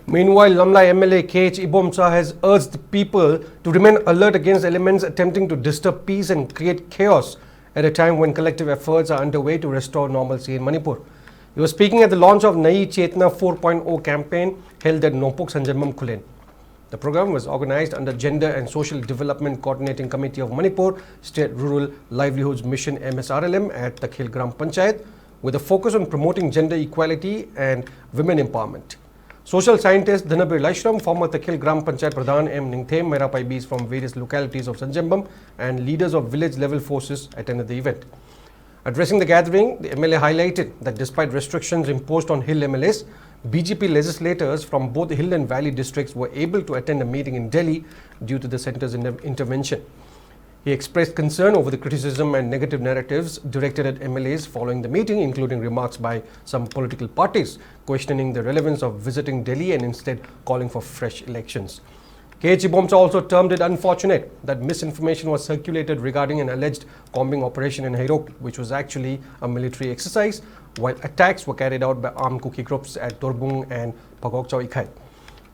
Meanwhile, Lamla MLA KH Ibomcha has urged people to remain alert against elements attempting to disturb peace and create chaos at a time when collective efforts are underway to restore normalcy in Manipur. He was speaking at the launch of Nai Chetna 4.0 campaign held at Nopok Sanjamam Khulen. The program was organized under Gender and Social Development Coordinating Committee of Manipur, State Rural Livelihoods Mission MSRLM at Takhil Gram Panchayat, with a focus on promoting gender equality and women empowerment. Social scientist Dhanabir Laishram, former Takhil Gram Panchayat Pradhan M. Ningthem Merapaibis from various localities of Sanjambam and leaders of village level forces attended the event. Addressing the gathering, the MLA highlighted that despite restrictions imposed on Hill MLAs, BJP legislators from both Hill and Valley districts were able to attend a meeting in Delhi due to the centre's intervention. He expressed concern over the criticism and negative narratives directed at MLAs following the meeting, including remarks by some political parties questioning the relevance of visiting Delhi and instead calling for fresh elections. KH Ibomcha also termed it unfortunate that misinformation was circulated regarding an alleged combing operation in Hairok, which was actually a military exercise, while attacks were carried out by armed Kuki groups at Torbung and Phagokchau Ikhai.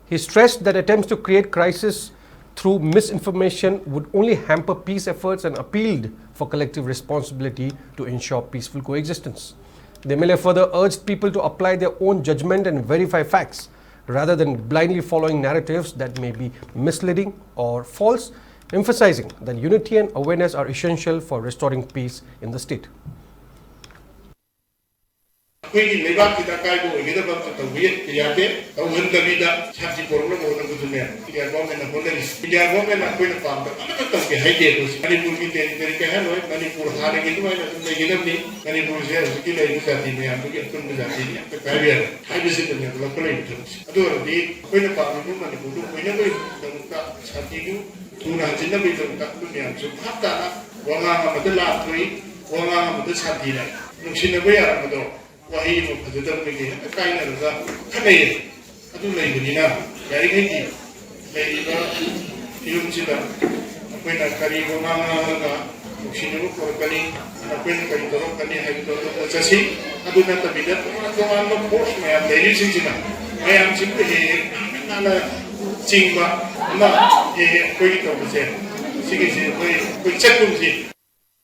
He stressed that attempts to create crisis through misinformation would only hamper peace efforts and appealed for collective responsibility to ensure peaceful coexistence. The MLA further urged people to apply their own judgment and verify facts, rather than blindly following narratives that may be misleading or false, emphasizing that unity and awareness are essential for restoring peace in the state. Wahi mo pagdating begini, kain na lupa, kanay, atu lay bunina, dari hindi, lay iba, ilum sila, ako na kari ko nga, sino ko kani, ako na kari ko kani, hay ko kasi, atu na tabigat, ako ang post, may ang lady sila, may ang simple, nala singba, na, ako ito kasi, sige sige, ako check mo si.